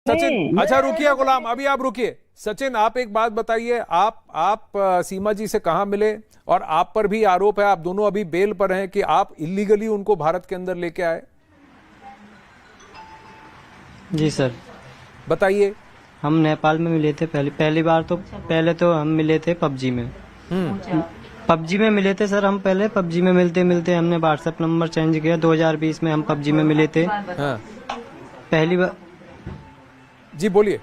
सचिन, अच्छा रुकिए गुलाम, अभी आप रुकिए। सचिन, आप एक बात बताइए, आप सीमा जी से कहाँ मिले? और आप पर भी आरोप है, आप दोनों अभी बेल पर हैं, कि आप इलीगली उनको भारत के अंदर लेके आए। जी सर, बताइए। हम नेपाल में मिले थे पहली बार। तो पहले तो हम मिले थे पबजी में। पबजी में मिले थे सर। हम पहले पबजी में मिलते मिलते हमने व्हाट्सएप नंबर चेंज किया। 2020 में हम पबजी में मिले थे। हाँ। पहली बार जी बोलिए।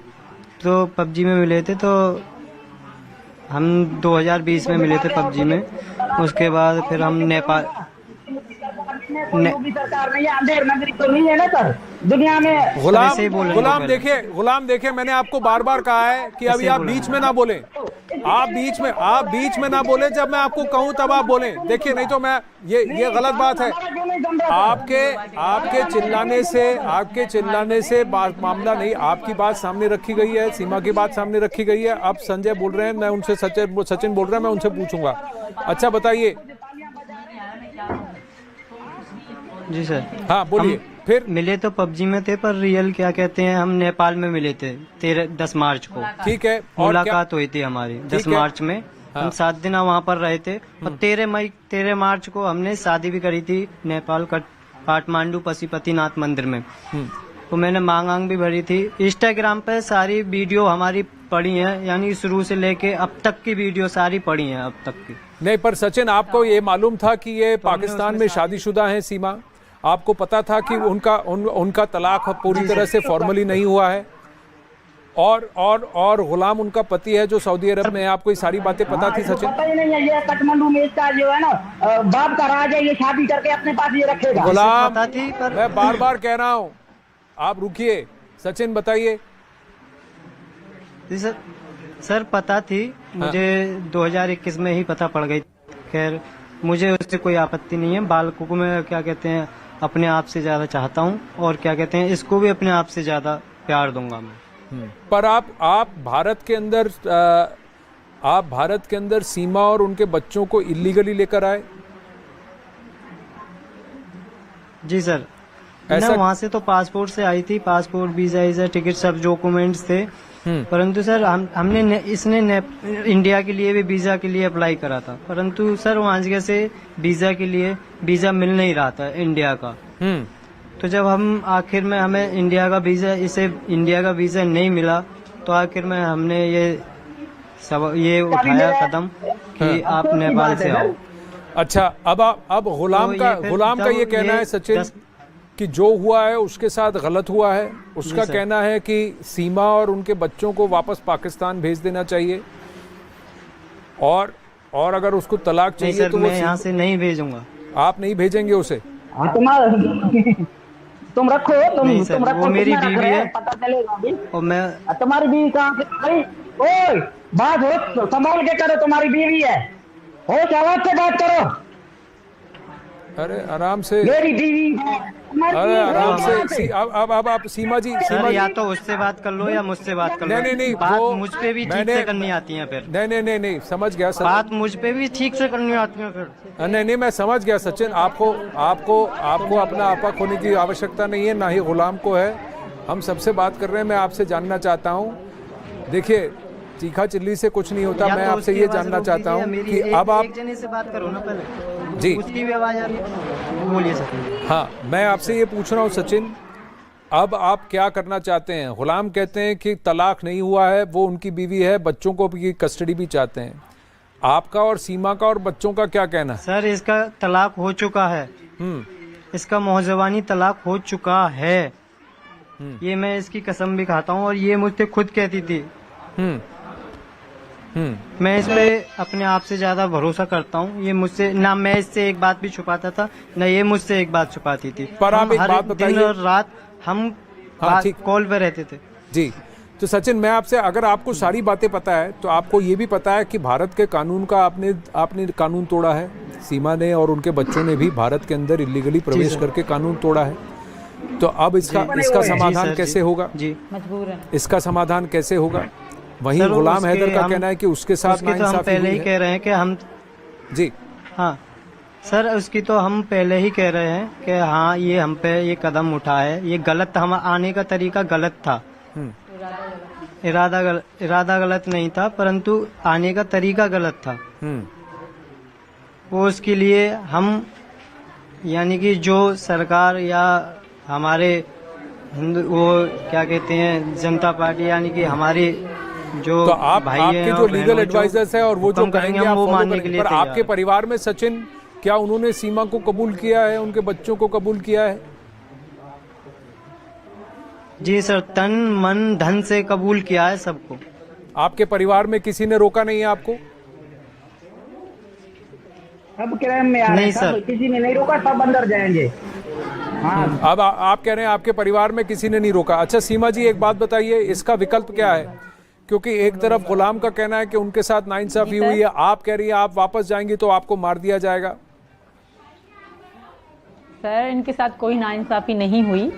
तो पबजी में मिले थे, तो हम 2020 में मिले थे पबजी में। उसके बाद फिर हम नेपाल सरकार नहीं है, अंधेर नगरी तो नहीं है ना सर दुनिया में। गुलाम देखिए, मैंने आपको बार बार कहा है कि अभी आप बीच में ना बोलें। आप बीच में ना बोलें। जब मैं आपको कहूं तब आप बोलें। देखिए, नहीं तो मैं ये गलत बात है। आपके चिल्लाने से मामला नहीं। आपकी बात सामने रखी गई है, सीमा की बात सामने रखी गई है। अब संजय बोल रहे हैं, मैं उनसे सचिन बोल रहे हैं, मैं उनसे पूछूंगा। अच्छा बताइए। जी सर। हाँ बोलिए। फिर मिले तो पबजी में थे, पर रियल क्या कहते हैं, हम नेपाल में मिले थे 10 मार्च को। ठीक है। मुलाकात हुई थी हमारी 10 मार्च में। हाँ। हम 7 दिन वहाँ पर रहे थे। और 13 मार्च को हमने शादी भी करी थी नेपाल काठमांडू पशुपतिनाथ मंदिर में। तो मैंने मांग भी भरी थी। इंस्टाग्राम पे सारी वीडियो हमारी पड़ी है, यानी शुरू से लेके अब तक की वीडियो सारी पड़ी है अब तक की। नहीं, पर सचिन, आपको ये मालूम था कि ये पाकिस्तान में शादीशुदा हैं? सीमा, आपको पता था कि उनका तलाक पूरी तरह से फॉर्मली नहीं हुआ है? और गुलाम उनका पति है जो सऊदी अरब में है। आपको ये सारी बातें पता थी सचिन? पता ही नहीं है। ये काठमांडू में इसका जो है ना बाप का राज है, ये शादी करके अपने पास ये रखेगा। गुलाम, पता थी, पर मैं बार बार कह रहा हूँ, आप रुकिए। सचिन बताइए। जी सर, पता थी मुझे। 2021 में ही पता पड़ गई। खैर, मुझे उससे कोई आपत्ति नहीं है। बालकों को मैं क्या कहते हैं अपने आप से ज्यादा चाहता हूँ, और क्या कहते हैं इसको भी अपने आप से ज्यादा प्यार दूंगा मैं। पर आप भारत के अंदर सीमा और उनके बच्चों को इलीगली लेकर आए? जी सर, ऐसा वहाँ से तो पासपोर्ट से आई थी। पासपोर्ट, वीजा, टिकट, सब डॉक्यूमेंट्स थे। परंतु सर हमने इसने इंडिया के लिए भी वीजा के लिए अप्लाई करा था। परंतु सर वहाँ से वीजा के लिए वीजा मिल नहीं रहा था इंडिया का। तो जब हम आखिर में हमें इंडिया का वीजा नहीं मिला, तो आखिर में हमने ये उठाया कदम कि आप नेपाल से आओ। अच्छा, अब गुलाम का ये कहना है सचिन कि जो हुआ है उसके साथ गलत हुआ है। उसका कहना है कि सीमा और उनके बच्चों को वापस पाकिस्तान भेज देना चाहिए, और अगर उसको तलाक चाहिए तो मैं यहाँ से नहीं भेजूंगा। आप नहीं भेजेंगे उसे? तुम रखो, तुम रखो। वो मेरी बीवी है, पता चलेगा अभी। और मैं तुम्हारी बीवी कहाँ से? ओए, बात हो संभाल के करो। तुम्हारी बीवी है, हो आवाज से बात करो। अरे आराम से। मेरी बीवी। अरे आराम से। अब आप सीमा जी, या तो उससे बात कर लो या मुझसे बात कर लो। नहीं, बात मुझ पे भी ठीक से करनी आती है फिर। नहीं, समझ गया। बात मुझ पे भी ठीक से करनी आती है फिर। नहीं, मैं समझ गया सचिन। आपको अपना आपा खोने की आवश्यकता नहीं है, ना ही गुलाम को है। हम सबसे बात कर रहे हैं। मैं आपसे जानना चाहता हूँ, देखिए चीखा चिल्ली से कुछ नहीं होता। मैं आपसे ये जानना चाहता हूँ कि अब आप एक जने से बात करो ना पहले। जी, उसकी भी आवाज आ रही है, बोलिए सचिन। हाँ, मैं आपसे ये पूछ रहा हूँ सचिन, अब आप क्या करना चाहते हैं? गुलाम कहते हैं कि तलाक नहीं हुआ है, वो उनकी बीवी है, बच्चों को भी कस्टडी भी चाहते हैं। आपका और सीमा का और बच्चों का क्या कहना है? सर, इसका तलाक हो चुका है। इसका मौजवानी तलाक हो चुका है। ये मैं इसकी कसम भी खाता हूँ, और ये मुझसे खुद कहती थी। मैं इस पे अपने आप से ज्यादा भरोसा करता हूँ। ये मुझसे ना, मैं इससे एक बात भी छुपाता था, ना ये मुझसे एक बात छुपाती थी। पर आप एक बात बताइए। दिन और रात हम कॉल पे रहते थे। जी, तो सचिन, मैं आपसे, अगर आपको सारी बातें पता है तो आपको ये भी पता है कि भारत के कानून का आपने कानून तोड़ा है। सीमा ने और उनके बच्चों ने भी भारत के अंदर इलीगली प्रवेश करके कानून तोड़ा है। तो अब इसका समाधान कैसे होगा? जी, मजबूर है। इसका समाधान कैसे होगा? वहीं गुलाम हैदर का कहना है कि उसके साथ नाइंसाफी पहले ही कह रहे हैं कि हम। जी हाँ सर, उसकी तो हम पहले ही कह रहे हैं कि हाँ, ये हम पे ये कदम उठा है, ये गलत था। हम आने का तरीका गलत था। इरादा गलत नहीं था, परंतु आने का तरीका गलत था। वो उसके लिए हम यानी कि जो सरकार या हमारे हिंदू वो क्या कहते हैं जनता पार्टी यानी कि हमारे जो तो आप भाई आपके हैं जो और लीगल बहनों एडवाइजर्स है और वो जो हुक्म कहेंगे हम आप वो फॉलो मानने के करेंगे। लिए पर तैयार आपके हैं। परिवार में सचिन, क्या उन्होंने सीमा को कबूल किया है, उनके बच्चों को कबूल किया है? जी सर, तन मन धन से कबूल किया है सबको। आपके परिवार में किसी ने रोका नहीं है आपको? सब क्रैम में आ रहे नहीं हैं, सब सर। किसी ने नहीं रोका, सब अंदर जाएंगे। हाँ अब आप कह रहे हैं आपके परिवार में किसी ने नहीं रोका। अच्छा सीमा जी, एक बात बताइए, इसका विकल्प क्या है? क्योंकि एक तरफ गुलाम का कहना है कि उनके साथ नाइंसाफी हुई है, आप कह रही है आप वापस जाएंगी तो आपको मार दिया जाएगा। सर इनके साथ कोई नाइंसाफी नहीं हुई।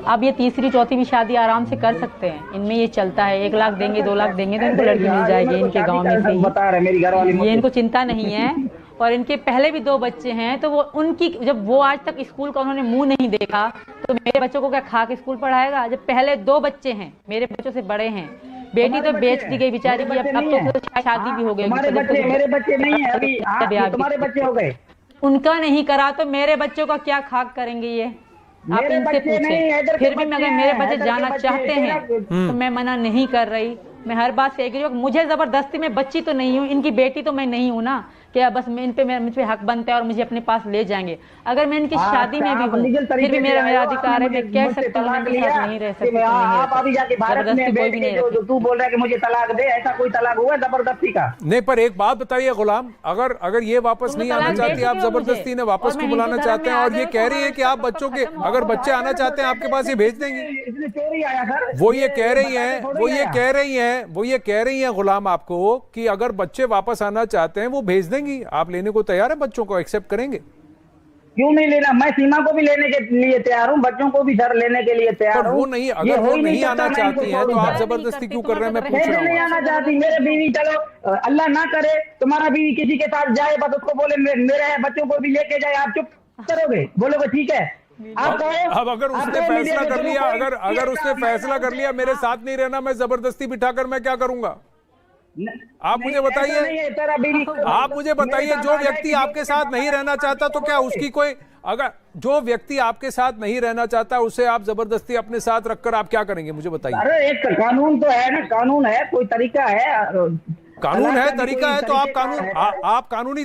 अब ये तीसरी चौथी भी शादी आराम से कर सकते हैं, इनमें ये चलता है 1 लाख देंगे 2 लाख देंगे तो इनको लड़की मिल जाएगी इनके गांव में से ही। बता रहे मेरी घरवाली ये मुझसे। इनको चिंता नहीं है। और इनके पहले भी 2 बच्चे हैं, तो वो उनकी जब वो आज तक स्कूल का उन्होंने मुंह नहीं देखा तो मेरे बच्चों को क्या खा के स्कूल पढ़ाएगा? जब पहले 2 बच्चे हैं, मेरे बच्चों से बड़े हैं, बेटी तो बेच दी गई बेचारी की, अब तो शादी भी हो गई। तुम्हारे बच्चे मेरे बच्चे नहीं है अभी। हाँ, ब्याह भी। तुम्हारे बच्चे हो गए। उनका नहीं करा तो मेरे बच्चों का क्या खाक करेंगे ये? आप मेरे इनसे बच्चे नहीं, पूछें। हैदर के फिर भी बच्चे अगर मेरे हैं, बच्चे हैदर के जाना बच्चे चाहते हैं। हैं तो मैं मना नहीं कर रही। मैं हर बात से एग्री हूँ। मुझे जबरदस्ती में बच्ची तो नहीं हूँ, इनकी बेटी तो मैं नहीं हूँ ना कि बस मुझ पे हक बनता है और मुझे अपने पास ले जाएंगे। अगर मैं इनकी शादी में भी हूँ फिर भी मेरा अधिकार है, मैं कह सकती हूँ इनके साथ नहीं रह सकती। आप अभी जाके भारत में बैठ के जो तू बोल रहा है कि मुझे तलाक दे, ऐसा कोई तलाक हुआ जबरदस्ती का? नहीं, पर एक बात बताइए गुलाम, अगर ये वापस नहीं आना चाहती, आप जबरदस्ती इन्हें वापस क्यों बुलाना चाहते हैं? और ये कह रही है कि आप बच्चों के अगर बच्चे आना चाहते हैं आपके पास, ये भेज देंगी। इसने चोरी आया सर। वो ये कह रही हैं गुलाम आपको कि अगर बच्चे वापस आना चाहते हैं वो भेज देंगी। आप लेने को तैयार है? बच्चों को एक्सेप्ट करेंगे? क्यों नहीं लेना? मैं सीमा को भी लेने के लिए तैयार हूँ, बच्चों को भी सर लेने के लिए तैयार पर हूँ। वो नहीं, अगर वो नहीं आना चाहती हैं तो आप जबरदस्ती क्यों कर रहे हैं? मैं पूछ रहा नहीं हूँ। आना चाहती मेरे बीवी, चलो अल्लाह ना करे तुम्हारा बीवी किसी के साथ जाए, बस उसको बोले मेरे बच्चों को भी लेके जाए, आप चुप करोगे? बोलोगे ठीक है? आप कहो। अब अगर उसने फैसला कर लिया, अगर उसने फैसला कर लिया मेरे साथ नहीं रहना, मैं जबरदस्ती बिठाकर मैं क्या करूंगा? आप मुझे बताइए, आप मुझे बताइए, जो व्यक्ति आपके साथ नहीं रहना चाहता तो क्या उसकी कोई, अगर जो व्यक्ति आपके साथ नहीं रहना चाहता उसे आप जबरदस्ती अपने साथ रखकर आप क्या करेंगे? मुझे बताइए। अरे एक कानून तो है ना, कानून है, कोई तरीका है। कानून है, तरीका है, तो आप कानूनी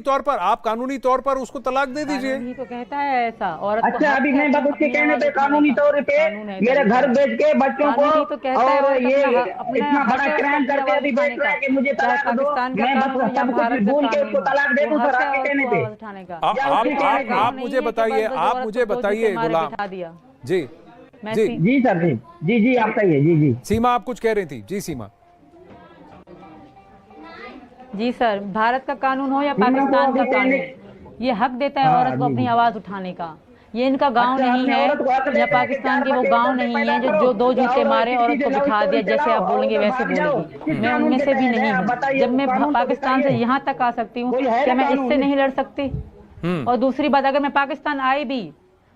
तौर पर उसको तलाक दे दीजिए। कानून ही तो कहता है ऐसा। औरत को अच्छा हक अभी है मैं बस उसके अपनी कहने आवाज पे कानूनी तौर पे मेरे घर बेच के बच्चों को, कानून ही तो कहता है और औरत ये अपना इतना हक बड़ा है क्राइम अपनी करके आवाज अभी बैठ रहा है कि मुझे चाहे तलाक दो। पाकिस्तान का मैं बस कानून या सब भारत कुछ का भूल के कानून उसको तलाक दे दूं वो सर हक है आपके कहने औरत को पे। आवाज उठाने का। आप मुझे बताइए, आप मुझे बताइए गुलाम जी जी जी सर जी आप कहिए। जी सीमा, आप कुछ कह रही थी? जी सीमा जी सर, भारत का कानून हो या पाकिस्तान का कानून, ये हक देता है औरत को अपनी आवाज उठाने का। ये इनका गांव नहीं है या पाकिस्तान के वो गांव नहीं है जो 2 जूते मारे और उसको बिठा दिया, जैसे आप बोलेंगे वैसे बोलेगी। मैं उनमें से भी नहीं हूँ। जब मैं पाकिस्तान से यहाँ तक आ सकती हूँ, क्या मैं इससे नहीं लड़ सकती? और दूसरी बात, अगर मैं पाकिस्तान आई भी,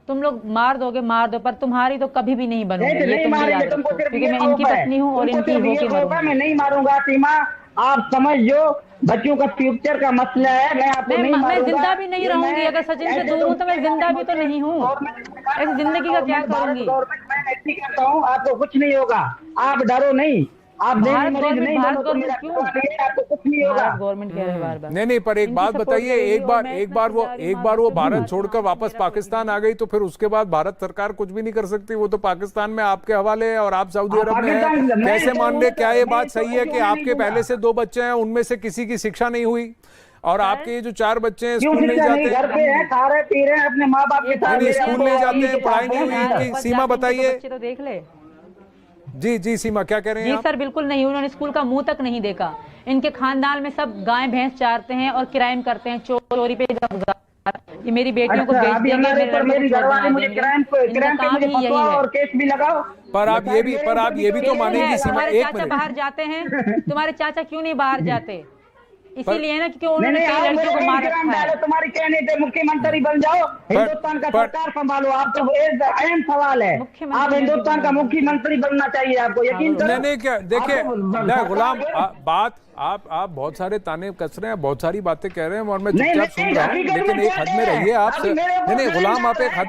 तुम लोग मार दोगे, मार दो, पर तुम्हारी तो कभी भी नहीं बनूंगी, ये तुम याद रखो, क्योंकि मैं इनकी पत्नी हूँ और इनकी होके मरूंगी। मैं नहीं मारूंगा सीमा, आप समझ जो बच्चों का फ्यूचर का मसला है। मैं आपको नहीं मारूंगा। मैं जिंदा भी नहीं रहूंगी अगर सचिन से दूर हूँ तो मैं जिंदा भी तो नहीं हूँ। ऐसी जिंदगी का क्या करूंगी? गवर्नमेंट मैं ऐसी करता हूँ, आपको कुछ नहीं होगा, आप डरो नहीं। आप भारत नहीं गवर्नमेंट क्यों? आपको कुछ नहीं होगा। गवर्नमेंट कह रहे हैं बार बार। नहीं, पर एक बात बताइए, एक बार वो भारत छोड़कर वापस पाकिस्तान आ गई तो फिर उसके बाद भारत सरकार कुछ भी नहीं कर सकती? वो तो पाकिस्तान में आपके हवाले है और आप सऊदी अरब में हैं। कैसे मान ले, क्या ये बात सही है कि आपके पहले से 2 बच्चे हैं, उनमें से किसी की शिक्षा नहीं हुई और आपके जो 4 बच्चे हैं स्कूल नहीं जाते? घर पे हैं, खा रहे पी रहे हैं अपने माँ बाप के साथ, स्कूल नहीं जाते हैं, पढ़ाई नहीं हुई इनकी। सीमा बताइए। बच्चे तो देख ले। जी सीमा, क्या कह रहे हैं जी आप? सर बिल्कुल नहीं, उन्होंने स्कूल का मुंह तक नहीं देखा। इनके खानदान में सब गाय भैंस चारते हैं और क्राइम करते हैं, चोरी पे। ये मेरी बेटियों को बेच देंगे, मेरे मेरी घरवाली मुझे क्राइम पे मुझे फंसवाओ और केस भी लगाओ। पर आप ये भी तो मानेंगी सीमा, तुम्हारे एक चाचा मिनट। बाहर जाते हैं, तुम्हारे चाचा क्यों नहीं बाहर जाते? इसीलिए ना क्योंकि उन्होंने कई लड़कियों को मार रखा है। तुम्हारी कहने थे मुख्यमंत्री बन जाओ, हिंदुस्तान का सरकार संभालो। आपको एक अहम सवाल है, आप हिंदुस्तान का मुख्यमंत्री बनना चाहिए आपको, यकीन करो। नहीं क्या देखिए गुलाम बात आप बहुत सारे ताने कस रहे हैं, बहुत सारी बातें कह रहे हैं और मैं चुपचाप सुन रहा हूँ, लेकिन एक हद में रहिए आप। नहीं गुलाम, आप एक हद